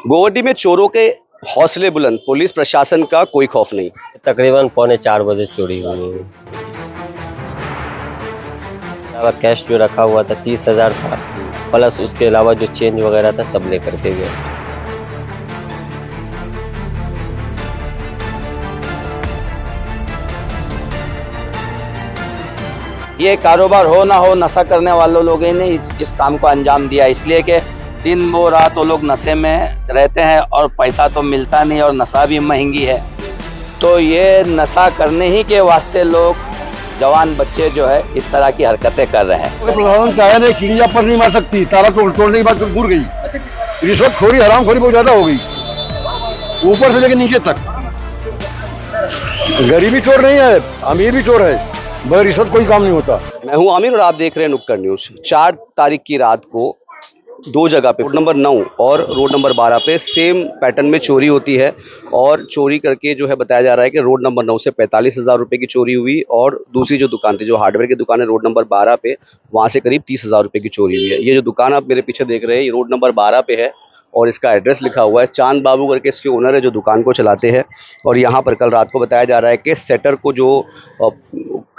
गोवड्डी में चोरों के हौसले बुलंद, पुलिस प्रशासन का कोई खौफ नहीं। तकरीबन 3:45 बजे चोरी हुई है। अलावा कैश जो रखा हुआ था 30,000 था, प्लस उसके अलावा जो चेंज वगैरह था सब लेकर के गए। ये कारोबार हो ना हो, नशा करने वालों लोगों ने इस काम को अंजाम दिया, इसलिए कि दिन वो रात वो लोग नशे में रहते हैं और पैसा तो मिलता नहीं और नशा भी महंगी है। तो ये नशा करने ही के वास्ते लोग जवान बच्चे जो है इस तरह की हरकतें कर रहे हैं। प्रशासन चाहे नहीं, चिड़िया पर नहीं मार सकती, ताला तोड़ने की बात दूर गई। रिश्वतखोरी हरामखोरी बहुत ज्यादा हो गई, ऊपर से लेकर नीचे तक। गरीबी चोर नहीं है, अमीर भी चोर है, बगैर रिश्वत कोई काम नहीं होता। मैं हूं आमिर और आप देख रहे हैं नुक्कड़ न्यूज। 4 तारीख की रात को दो जगह पे, रोड नंबर 9 और रोड नंबर 12 पे सेम पैटर्न में चोरी होती है। और चोरी करके जो है बताया जा रहा है कि रोड नंबर 9 से 45,000 रुपये की चोरी हुई और दूसरी जो दुकान थी, जो हार्डवेयर की दुकान है रोड नंबर 12 पे, वहाँ से करीब 30,000 रुपये की चोरी हुई है। ये जो दुकान आप मेरे पीछे देख रहे हैं, ये रोड नंबर 12 पे है और इसका एड्रेस लिखा हुआ है। चांद बाबू करके इसके ओनर है जो दुकान को चलाते हैं। और यहाँ पर कल रात को बताया जा रहा है कि सेटर को जो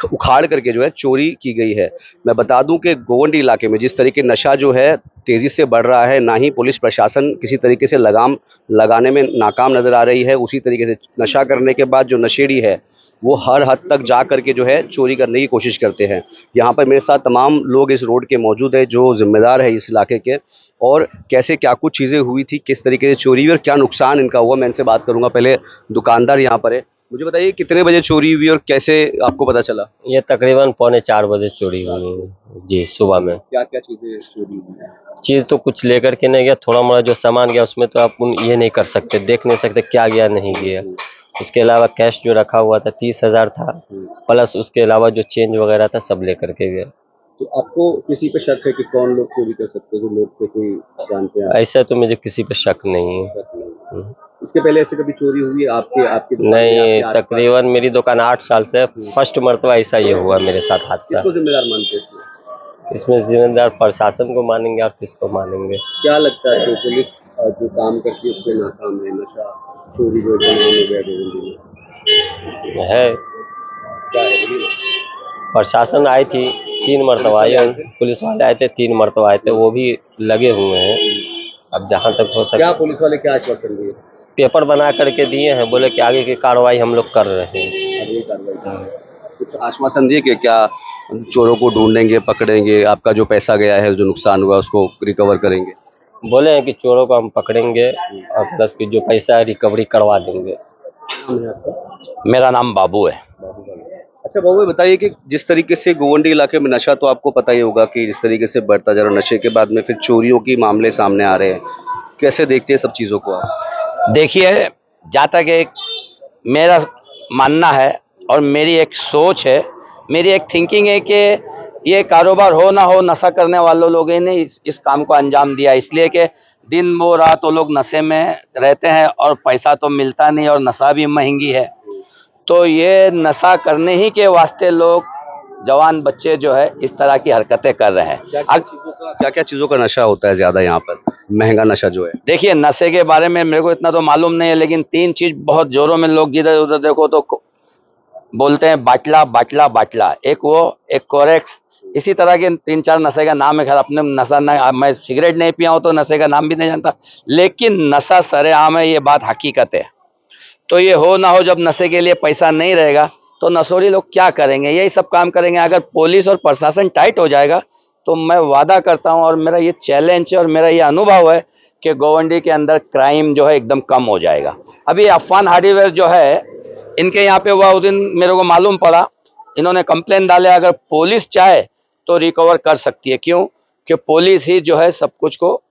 उखाड़ करके जो है चोरी की गई है। मैं बता दूं कि गोवंडी इलाके में जिस तरीके नशा जो है तेज़ी से बढ़ रहा है, ना ही पुलिस प्रशासन किसी तरीके से लगाम लगाने में नाकाम नज़र आ रही है, उसी तरीके से नशा करने के बाद जो नशेड़ी है वो हर हद तक जा करके जो है चोरी करने की कोशिश करते हैं। यहाँ पर मेरे साथ तमाम लोग इस रोड के मौजूद है जो जिम्मेदार है इस इलाके के, और कैसे क्या कुछ चीज़ें हुई थी, किस तरीके से चोरी हुई और क्या नुकसान इनका हुआ, मैं इनसे बात करूँगा। पहले दुकानदार यहाँ पर है, मुझे बताइए कितने बजे चोरी हुई और कैसे आपको पता चला? ये तकरीबन 3:45 बजे चोरी हुई है जी, सुबह में। क्या क्या चीज़ें चोरी हुई? चीज़ तो कुछ लेकर के नहीं गया, थोड़ा मोड़ा जो सामान गया उसमें तो आप ये नहीं कर सकते, देख नहीं सकते क्या गया नहीं गया। उसके अलावा कैश जो रखा हुआ था 30,000 था, प्लस उसके अलावा जो चेंज वगैरह था सब लेकर के गए। तो आपको किसी पे शक है कि कौन लोग चोरी कर सकते हैं? लोग को कोई जानते हैं? ऐसा तो मुझे किसी पे शक नहीं है। इसके पहले ऐसे कभी चोरी हुई है आपके आपकी दुकान में, नहीं, आपके आसपास? तकरीबन मेरी दुकान 8 साल से फर्स्ट मरतबा ऐसा ये हुआ मेरे साथ हादसा। किसको जिम्मेदार मानते हैं इसमें? इसमें जिम्मेदार प्रशासन को मानेंगे और किसको मानेंगे? क्या लगता है कि पुलिस जो काम करती है उसमें नाकाम है? नशा चोरी जो है हो गया गोविंदी में है क्या है? बोलिए। प्रशासन आई थी 3 मरतबा आई, पुलिस वाले आए थे 3 मरतबा आए थे, वो भी लगे हुए हैं। अब जहाँ तक हो क्या सके पुलिस वाले क्या आश्वासन दिए? पेपर बना करके दिए हैं, बोले कि आगे की कार्रवाई हम लोग कर रहे हैं। अगली कार्रवाई कर रहे हैं। कुछ आश्वासन दिए कि क्या चोरों को ढूंढेंगे, पकड़ेंगे, आपका जो पैसा गया है, जो नुकसान हुआ उसको रिकवर करेंगे? बोले हैं कि चोरों को हम पकड़ेंगे और प्लस की जो पैसा है रिकवरी करवा देंगे। मेरा नाम बाबू है। अच्छा बाबू, बताइए कि जिस तरीके से गोवंडी इलाके में नशा, तो आपको पता ही होगा कि जिस तरीके से बढ़ता जा रहा है, नशे के बाद में फिर चोरियों की मामले सामने आ रहे हैं, कैसे देखते हैं सब चीज़ों को आप? देखिए, जहाँ तक एक मेरा मानना है और मेरी एक सोच है, मेरी एक थिंकिंग है कि ये कारोबार हो ना हो, नशा करने वालों लोगों ने इस काम को अंजाम दिया, इसलिए कि दिन वो रात वो लोग नशे में रहते हैं और पैसा तो मिलता नहीं और नशा भी महंगी है। तो ये नशा करने ही के वास्ते लोग जवान बच्चे जो है इस तरह की हरकतें कर रहे हैं। क्या क्या चीज़ों का नशा होता है ज़्यादा यहाँ पर, महंगा नशा जो है? देखिए, नशे के बारे में मेरे को इतना तो मालूम नहीं है, लेकिन 3 चीज बहुत जोरों में लोग जिधर उधर देखो तो बोलते हैं, बाटला बाटला बाटला। एक वो, एक कोरेक्स, इसी तरह के 3-4 नशे का नाम है। खैर अपने नशा ना, मैं सिगरेट नहीं पिया हूँ तो नशे का नाम भी नहीं जानता, लेकिन नशा सरेआम है, ये बात हकीकत है। तो ये हो ना हो, जब नशे के लिए पैसा नहीं रहेगा तो नशोड़ी लोग क्या करेंगे? यही सब काम करेंगे। अगर पुलिस और प्रशासन टाइट हो जाएगा तो मैं वादा करता हूं और मेरा ये चैलेंज है और मेरा ये अनुभव है कि गोवंडी के अंदर क्राइम जो है एकदम कम हो जाएगा। अभी अफवान हार्डवेयर जो है, इनके यहाँ पे हुआ, उस दिन मेरे को मालूम पड़ा, इन्होंने कंप्लेन डाले, अगर पुलिस चाहे तो रिकवर कर सकती है। क्यों? कि पुलिस ही जो है सब कुछ को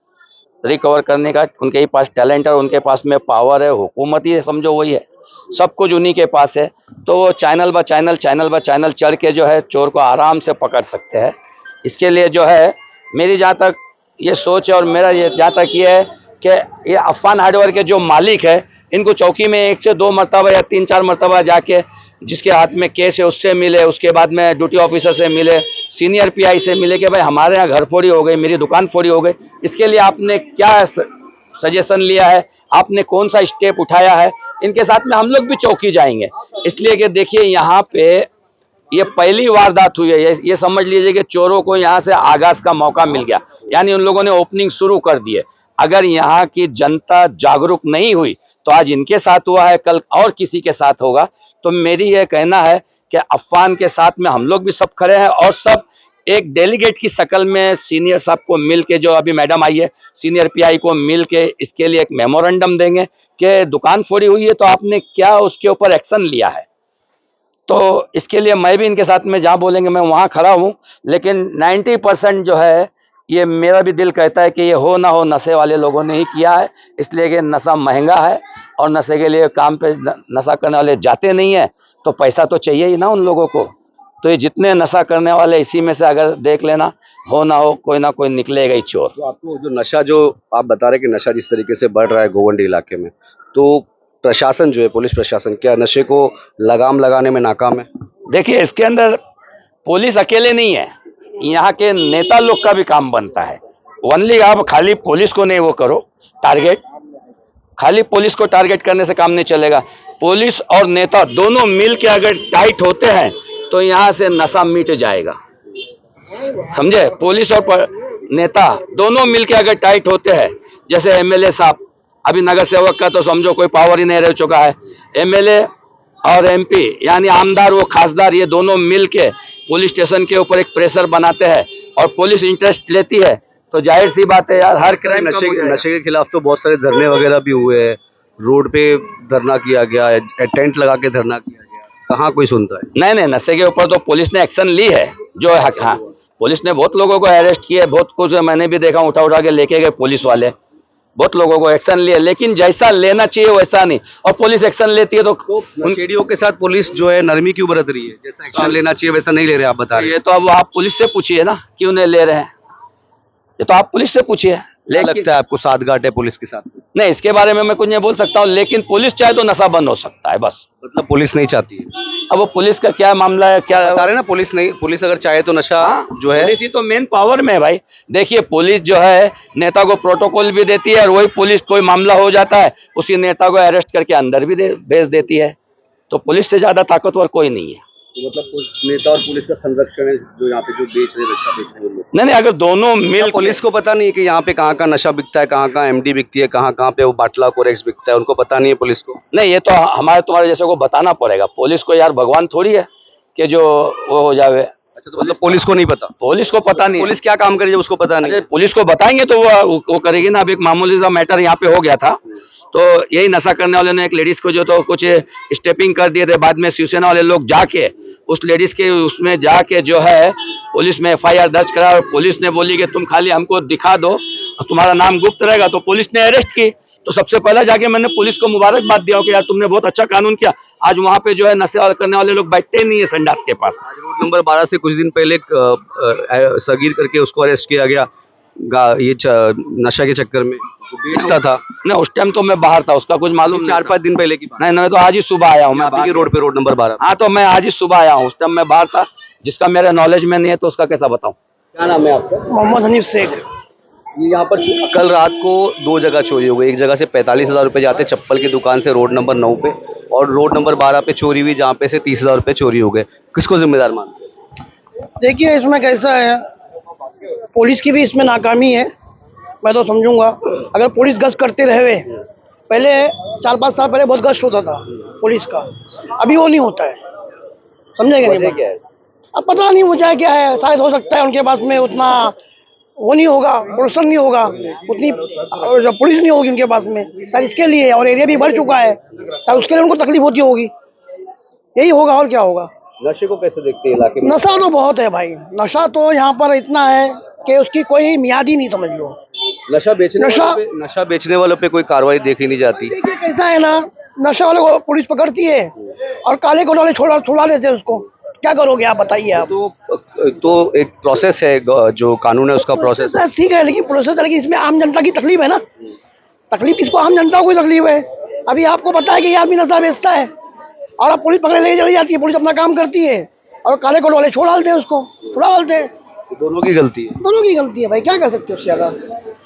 रिकवर करने का उनके ही पास टैलेंट है, उनके पास में पावर है, हुकूमत ही समझो वही है, सब कुछ उन्हीं के पास है। तो वो चैनल ब चैनल चढ़ के जो है चोर को आराम से पकड़ सकते हैं। इसके लिए जो है मेरी जहाँ तक ये सोच है और मेरा ये जहाँ तक ये है कि ये अफवान हार्डवेयर के जो मालिक है, इनको चौकी में 1 से 2 मरतबा या 3-4 मरतबा जाके जिसके हाथ में केस है उससे मिले, उसके बाद में ड्यूटी ऑफिसर से मिले, सीनियर पीआई से मिले कि भाई हमारे यहाँ घर फोड़ी हो गई, मेरी दुकान फोड़ी हो गई, इसके लिए आपने क्या सजेशन लिया है, आपने कौन सा स्टेप उठाया है, इनके साथ में हम लोग भी चौकी जाएंगे। इसलिए कि देखिए यहाँ पे ये पहली वारदात हुई है, ये समझ लीजिए कि चोरों को यहाँ से आगाज का मौका मिल गया, यानी उन लोगों ने ओपनिंग शुरू कर दी है। अगर यहाँ की जनता जागरूक नहीं हुई तो आज इनके साथ हुआ है, कल और किसी के साथ होगा। तो मेरी ये कहना है कि अफवान के साथ में हम लोग भी सब खड़े हैं और सब एक डेलीगेट की शक्ल में सीनियर साहब को मिल के, जो अभी मैडम आई है सीनियर पीआई को मिल के इसके लिए एक मेमोरेंडम देंगे कि दुकान फोड़ी हुई है तो आपने क्या उसके ऊपर एक्शन लिया है। तो इसके लिए मैं भी इनके साथ में जहाँ बोलेंगे मैं वहाँ खड़ा हूँ, लेकिन 90% जो है ये मेरा भी दिल कहता है कि ये हो ना हो नशे वाले लोगों ने ही किया है, इसलिए कि नशा महंगा है और नशे के लिए काम पे नशा करने वाले जाते नहीं है तो पैसा तो चाहिए ही ना उन लोगों को। तो ये जितने नशा करने वाले इसी में से अगर देख लेना, हो ना हो कोई ना कोई निकलेगा ही चोर। तो आपको जो नशा, जो आप बता रहे कि नशा जिस तरीके से बढ़ रहा है गोवंडी इलाके में, तो प्रशासन जो है, पुलिस प्रशासन, क्या नशे को लगाम लगाने में नाकाम है? देखिए इसके अंदर पुलिस अकेले नहीं है, यहाँ के नेता लोग का भी काम बनता है। ओनली आप खाली पुलिस को नहीं वो करो टारगेट, खाली पुलिस को टारगेट करने से काम नहीं चलेगा। पुलिस और नेता दोनों मिल के अगर टाइट होते हैं तो यहाँ से नशा मिट जाएगा, समझे। पुलिस और नेता दोनों मिल के अगर टाइट होते हैं, जैसे एमएलए साहब, अभी नगर सेवक का तो समझो कोई पावर ही नहीं रह चुका है, एमएलए और एमपी यानी आमदार वो खासदार, ये दोनों मिल के पुलिस स्टेशन के ऊपर एक प्रेशर बनाते हैं और पुलिस इंटरेस्ट लेती है तो जाहिर सी बात है यार, हर क्राइम नशे के खिलाफ तो बहुत सारे धरने वगैरह भी हुए हैं, रोड पे धरना किया गया है, टेंट लगा के धरना किया गया, कहाँ कोई सुनता है? नहीं, नशे के ऊपर तो पुलिस ने एक्शन ली है जो है। हाँ, पुलिस ने बहुत लोगों को अरेस्ट किए, बहुत कुछ मैंने भी देखा, उठा के लेके गए पुलिस वाले, बहुत लोगों को एक्शन लिए, लेकिन जैसा लेना चाहिए वैसा नहीं, और पुलिस एक्शन लेती है तो नशेड़ियों के साथ पुलिस जो है नरमी क्यों बरत रही है? जैसा एक्शन लेना चाहिए वैसा नहीं ले रहे, आप बता रहे हैं। ये तो अब आप पुलिस से पूछिए ना क्यों नहीं ले रहे हैं, ये तो आप पुलिस से पूछिए। क्या लगता है आपको साठगांठ है पुलिस के साथ? नहीं, इसके बारे में मैं कुछ नहीं बोल सकता हूँ, लेकिन पुलिस चाहे तो नशा बंद हो सकता है बस। मतलब पुलिस नहीं चाहती है? अब वो पुलिस का क्या मामला है, क्या बता रहे ना, पुलिस नहीं, पुलिस अगर चाहे तो नशा जो है, पुलिस ही तो मेन पावर में है भाई। देखिए पुलिस जो है नेता को प्रोटोकॉल भी देती है और वही पुलिस कोई मामला हो जाता है उसी नेता को अरेस्ट करके अंदर भी भेज देती है, तो पुलिस से ज्यादा ताकतवर कोई नहीं है। तो मतलब नेता और पुलिस का संरक्षण है जो यहाँ पे जो बेच रहे, नशा बेच रहे हैं लोग। नहीं, अगर दोनों मिल, पुलिस को पता नहीं है कि यहाँ पे कहाँ कहाँ नशा बिकता है, कहाँ कहाँ एमडी बिकती है, कहाँ कहाँ पे वो बाटला कोरेक्स बिकता है, उनको पता नहीं है पुलिस को? नहीं, ये तो हमारे तुम्हारे जैसे को बताना पड़ेगा। पुलिस को यार भगवान थोड़ी है कि जो वो हो जावे। अच्छा, तो मतलब पुलिस को नहीं पता? पुलिस को पता नहीं, पुलिस क्या काम करे जब उसको पता नहीं? पुलिस को बताएंगे तो वो करेगी ना। अब एक मामूली सा मैटर यहाँ पे हो गया था, तो यही नशा करने वाले ने एक लेडीज को जो तो कुछ स्टेपिंग कर दिए थे, बाद में शिवसेना वाले लोग जाके उस लेडीज के उसमें जाके जो है पुलिस में एफआईआर दर्ज करा और पुलिस ने बोली कि तुम खाली हमको दिखा दो और तुम्हारा नाम गुप्त रहेगा, तो पुलिस ने अरेस्ट की। तो सबसे पहले जाके मैंने पुलिस को मुबारकबाद दिया कि यार तुमने बहुत अच्छा कानून किया। आज वहां पे जो है नशे करने वाले लोग बैठते ही नहीं है संडास के पास। आज रोड नंबर 12 से कुछ दिन पहले सगीर करके उसको अरेस्ट किया गया, ये नशा के चक्कर में बेचता था। नहीं, उस टाइम तो मैं बाहर था, उसका कुछ मालूम 4-5 दिन पहले की बात। नहीं, मैं तो आज ही सुबह आया हूँ। मैं आपकी रोड पे, रोड नंबर 12। हाँ, तो मैं आज ही सुबह आया हूँ, उस टाइम मैं बाहर था। जिसका मेरे नॉलेज में नहीं है तो उसका कैसा बताऊँ। क्या नाम है आपका? मोहम्मद हनीफ शेख। ये यहाँ पर कल रात को 2 जगह चोरी हो गई। एक जगह से 45,000 रुपये जाते चप्पल की दुकान से रोड नंबर 9 पे, और रोड नंबर 12 पे चोरी हुई जहाँ पे से 30,000 रुपये चोरी हो गए। किसको जिम्मेदार मानते हैं? देखिए इसमें कैसा है, पुलिस की भी इसमें नाकामी है, मैं तो समझूंगा। अगर पुलिस गश्त करते रहे, पहले 4-5 साल पहले बहुत गश्त होता था पुलिस का, अभी वो नहीं होता है, समझेंगे नहीं? क्या है? अब पता नहीं मुझे क्या है, शायद हो सकता है उनके पास में उतना वो नहीं होगा, प्रोडक्शन नहीं होगा, उतनी जो पुलिस नहीं होगी उनके पास में, शायद इसके लिए। और एरिया भी बढ़ चुका है, शायद उसके लिए उनको तकलीफ होती होगी, यही होगा और क्या होगा। नशे को कैसे देखते हैं इलाके में? नशा तो बहुत है भाई, नशा तो यहाँ पर इतना है कि उसकी कोई मियाद ही नहीं, समझ लो। नशा बेचने वालों पे कोई कार्रवाई देखी नहीं जाती। देखिए कैसा है ना, नशा वाले को पुलिस पकड़ती है और काले कोट वाले छुड़ा देते हैं उसको, क्या करोगे आप बताइए आप। तो एक प्रोसेस है, जो कानून है उसका प्रोसेस ठीक है, लेकिन प्रोसेस है कि इसमें आम जनता की तकलीफ है ना। तकलीफ किसको? आम जनता को तकलीफ है। अभी आपको पता है कि ये आदमी नशा बेचता है और अब पुलिस पकड़ने लेके चली जाती है, पुलिस अपना काम करती है और काले कोट वाले छोड़ डालते हैं उसको, छुड़ा डालते हैं। दोनों की गलती है। दोनों की गलती है भाई, क्या कर सकते हो उससे ज्यादा।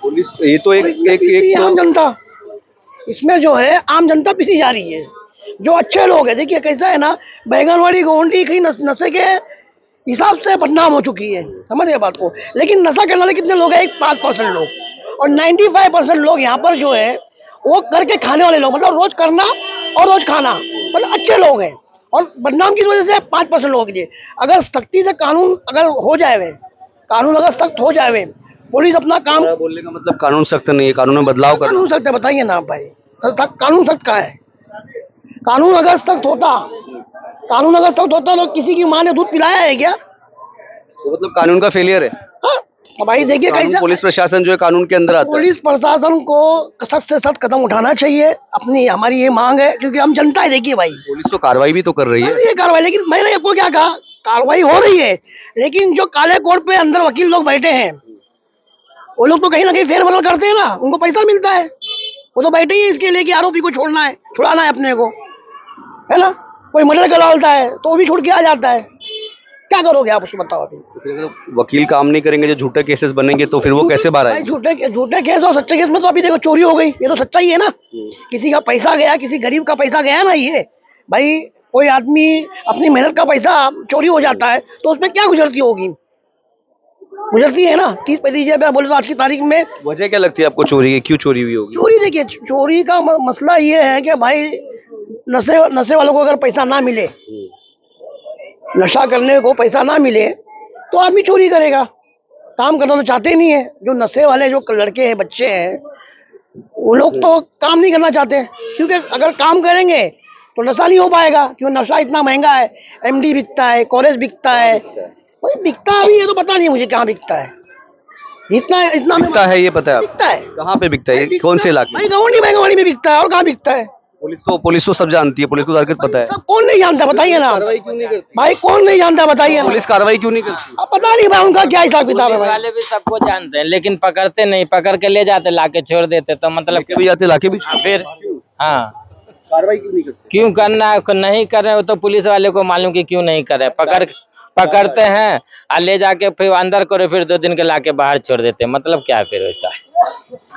पुलिस ये तो एक एक ये एक आम तो जनता, इसमें जो है आम जनता पीसी जा रही है। जो अच्छे लोग हैं, देखिए कैसा है ना, बैंगनवाड़ी गोंडी कहीं नशे के हिसाब से बदनाम हो चुकी है, समझ गए बात को। लेकिन नशा करने वाले कितने लोग हैं? 5% लोग, और 95% लोग यहाँ पर जो है वो करके खाने वाले लोग, मतलब रोज करना और रोज खाना, मतलब अच्छे लोग हैं। और बदनाम किस वजह से? 5% लोगों के लिए। अगर सख्ती से कानून अगर हो जाए, कानून अगर सख्त हो जाए, पुलिस अपना काम, हमारा बोलने का मतलब कानून सख्त नहीं है, कानून में बदलाव करना। कानून सख्त है, बताइए ना आप भाई, कानून सख्त का है? कानून अगर सख्त होता, कानून अगर सख्त होता तो किसी की माँ ने दूध पिलाया है क्या? तो मतलब कानून का फेलियर है। हाँ? तो भाई देखिए कानून, कैसे पुलिस प्रशासन जो है कानून के अंदर आता है। पुलिस प्रशासन को सख्त से सख्त कदम उठाना चाहिए, अपनी हमारी ये मांग है, क्योंकि हम जनता है। देखिए भाई, पुलिस तो कार्रवाई भी तो कर रही है। ये कार्रवाई, लेकिन मैंने आपको क्या कहा, कार्रवाई हो रही है, लेकिन जो काले कोर्ट पे अंदर वकील लोग बैठे हैं, वो लोग तो कहीं ना कहीं फेरबदल करते हैं ना, उनको पैसा मिलता है। वो तो बैठे ही इसके लिए कि आरोपी को छोड़ना है, छुड़ाना है अपने को, है ना। कोई मर्डर कर डालता है तो वो भी छूट के आ जाता है। क्या करोगे आप, उसको बताओ अभी। तो फिर अगर वकील काम नहीं करेंगे, जो झूठे केसेस बनेंगे, तो फिर वो कैसे बाहर भाई आएंगे? झूठे केस और सच्चे केस में तो अभी देखो चोरी हो गई, ये तो सच्चाई है ना। किसी का पैसा गया, किसी गरीब का पैसा गया ना, ये भाई कोई आदमी अपनी मेहनत का पैसा चोरी हो जाता है तो उसमें क्या गुजरती होगी? गुजरती है ना। 30-35 रुपया बोले तो आज की तारीख में वजह क्या लगती है आपको चोरी की? क्यों चोरी हुई होगी? चोरी, देखिए चोरी का मसला ये है कि भाई नशे वालों को अगर पैसा ना मिले, नशा करने को पैसा ना मिले, तो आदमी चोरी करेगा। काम करना तो चाहते नहीं है। जो नशे वाले जो लड़के हैं, बच्चे हैं, वो लोग तो काम नहीं करना चाहते, क्योंकि अगर काम करेंगे तो नशा नहीं हो पाएगा, क्योंकि नशा इतना महंगा है। एमडी बिकता है, कॉलेज बिकता है, भाई बिकता भी है तो पता नहीं है मुझे कहाँ बिकता है। इतना इतना बिकता है ये पता है आपको? बिकता है कहाँ पे बिकता है? कौन से इलाके भाई, में? गवंडी में बिकता है, और कहाँ बिकता है? पुलिस तो सब जानती है, पुलिस को हरकत पता है। सब कौन नहीं जानता, बताइए ना कार्रवाई क्यों नहीं करती? भाई, कौन नहीं जानता, बताइए ना। पुलिस कार्रवाई क्यों नहीं करती? अब पता नहीं भाई उनका क्या हिसाब किताब है पुलिस भाई। वाले भी सबको जानते हैं, लेकिन पकड़ते नहीं, पकड़ के ले जाते, लाके छोड़ देते, तो मतलब लेके भी जाते, लाके भी फिर हाँ, कार्रवाई क्यों नहीं करती? क्यों करना है? नहीं कर रहे हो तो पुलिस वाले को मालूम कि क्यों नहीं कर रहे। पकड़ते हैं और ले जाके फिर अंदर करो, फिर 2 दिन के लाके बाहर छोड़ देते हैं। मतलब क्या है फिर उसका?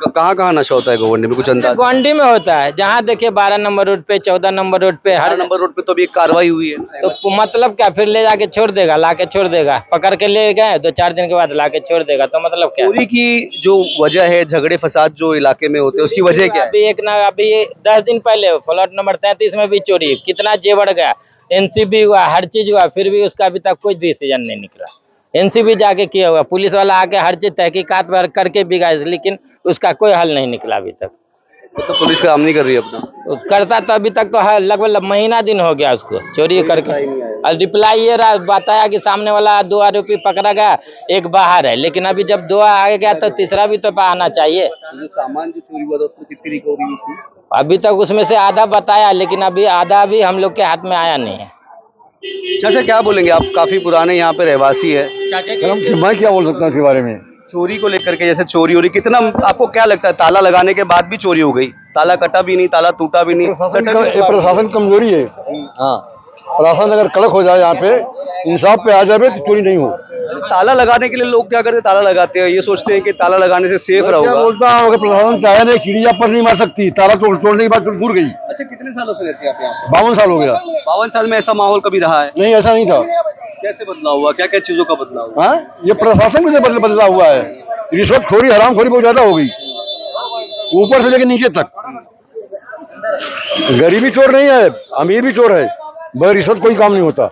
कहाँ कहाँ नशा होता है गवर्नमेंट में, कुछ अंदाज? गोंडी में होता है, जहाँ देखिए 12 नंबर रोड पे, 14 नंबर रोड पे, हर हर नंबर रोड पे तो अभी एक कार्रवाई हुई है। तो मतलब क्या, फिर ले जाके छोड़ देगा, लाके छोड़ देगा। पकड़ के ले गए 2-4 दिन के बाद लाके छोड़ देगा, तो मतलब क्या? चोरी की जो वजह है, झगड़े फसाद जो इलाके में होते हैं, उसकी वजह क्या है? अभी 10 दिन पहले प्लॉट नंबर 33 में भी चोरी, कितना जेवर गया, एनसीबी हुआ, हर चीज हुआ, फिर भी उसका अभी तक कोई डिसीजन नहीं निकला। एनसीबी जाके किया हुआ, पुलिस वाला आके हर चीज तहकीकात करके भी गए, लेकिन उसका कोई हल नहीं निकला अभी तक। तो पुलिस काम नहीं कर रही है अपना? तो करता तो अभी तक तो लगभग महीना दिन हो गया उसको चोरी करके। और रिप्लाई ये बताया कि सामने वाला 2 आरोपी पकड़ा गया, एक बाहर है, लेकिन अभी जब 2 आगे गया तो तीसरा भी तो आना चाहिए। जो सामान जो चोरी हुआ था उसमें कितनी रिकवरी हुई उसमें? अभी तक उसमें से आधा बताया, लेकिन अभी आधा भी हम लोग के हाथ में आया नहीं है। चाचा क्या बोलेंगे आप? काफी पुराने यहाँ पे रहवासी है। मैं क्या बोल सकता हूँ इसके बारे में? चोरी को लेकर के, जैसे चोरी हो रही, कितना आपको क्या लगता है? ताला लगाने के बाद भी चोरी हो गई, ताला कटा भी नहीं, ताला टूटा भी नहीं, प्रशासन कमजोरी है। हाँ, प्रशासन अगर कड़क हो जाए, यहाँ पे इंसाफ पे आ जाए तो चोरी नहीं हो। ताला लगाने के लिए लोग क्या करते हैं? ताला लगाते हैं, ये सोचते हैं कि ताला लगाने से सेफ क्या रहोगा। बोलता हूँ, अगर प्रशासन चाहे नहीं, चिड़िया पर नहीं मार सकती, ताला तोड़ने की बात दूर गई। अच्छा, कितने सालों से रहते हैं आप यहाँ? 52 साल हो गया। 52 साल में ऐसा माहौल कभी रहा है? नहीं, ऐसा नहीं था। कैसे बदलाव हुआ? क्या क्या चीजों का बदलाव हुआ? हाँ, ये प्रशासन में बदला हुआ है। रिश्वतखोरी, हरामखोरी बहुत ज्यादा हो गई, ऊपर से लेकर नीचे तक। गरीबी चोर नहीं है, अमीर भी चोर है, बगैर रिश्वत कोई काम नहीं होता।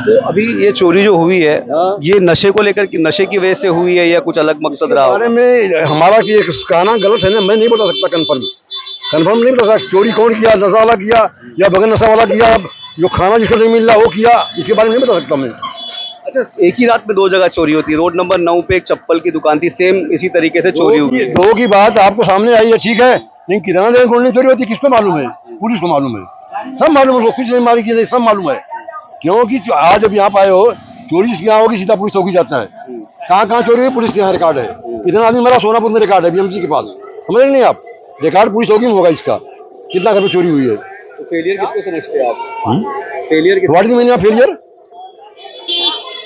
तो अभी ये चोरी जो हुई है, ये नशे को लेकर, नशे की वजह से हुई है या कुछ अलग मकसद रहा? बारे में हमारा कि कहना गलत है ना, मैं नहीं बता सकता कंफर्म नहीं बता सकता। चोरी कौन किया, नशा वाला किया या बगैर नशा वाला किया, जो खाना जिसको नहीं मिल रहा वो किया, इसके बारे में नहीं बता सकता मैं। अच्छा, एक ही रात में 2 जगह चोरी होती है। रोड नंबर 9 पे एक चप्पल की दुकान थी, सेम इसी तरीके से चोरी हुई है। 2 की बात आपको सामने आई है, ठीक है, लेकिन कितना देर गोल्ड चोरी होती है किसको मालूम है? पुलिस को मालूम है, सब मालूम है, कुछ नहीं मारी की नहीं, सब मालूम है। क्योंकि आज जब यहाँ आए हो, चोरी यहाँ होगी सीधा पुलिस चौकी जाता है। कहाँ चोरी हुई, पुलिस के यहाँ रिकॉर्ड है। इतना आदमी मरा, सोनापुर में रिकॉर्ड है बीएमसी के पास, समझ रहे नहीं आप? रिकॉर्ड पुलिस चौकी में होगा इसका, कितना घर में चोरी हुई है। तो फेलियर किसको समझते हैं आप? Failure what the meaning of failure?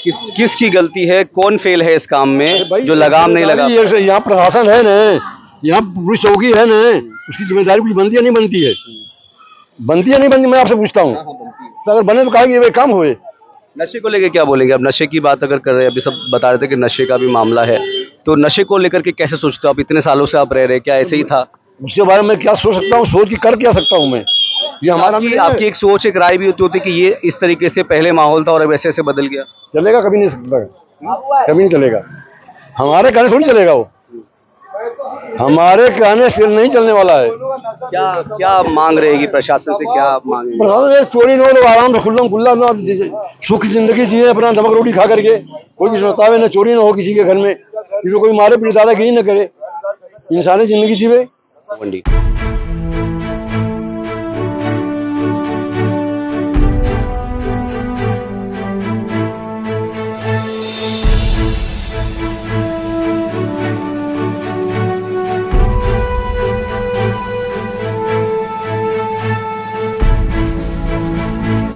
किसकी गलती है, कौन फेल है इस काम में जो लगाम नहीं लगा? यहाँ प्रशासन है ना, यहाँ पुलिस चौकी है ना, उसकी जिम्मेदारी कुछ बनती है नहीं बनती है? बनती है नहीं बनती, मैं आपसे पूछता हूँ। तो अगर बने तो कहा कि ये काम हुए। नशे को लेकर क्या बोलेंगे? अब नशे की बात अगर कर रहे हैं, अभी सब बता रहे थे कि नशे का भी मामला है, तो नशे को लेकर के कैसे सोचते हो आप? इतने सालों से आप रह रहे, क्या ऐसे ही था? उसके बारे में क्या सोच सकता हूँ, सोच के कर क्या सकता हूँ मैं? ये हमारा आपकी एक सोच, एक राय भी होती कि ये इस तरीके से पहले माहौल था और अब ऐसे ऐसे बदल गया। चलेगा, कभी नहीं सकता, कभी नहीं चलेगा। हमारे कहने थोड़ी चलेगा वो, हमारे कहने से नहीं चलने वाला है। क्या क्या मांग रहेगी प्रशासन से, क्या मांग? प्रशासन चोरी न हो, आराम से खुल्ला ना सुख जिंदगी जिए, अपना नमक रोटी खा करके, कोई भी सोचता है ना चोरी ना हो किसी के घर में, किसी कोई मारे पीड़े दादागिरी न करे, इंसानी जिंदगी जीवे। मंडी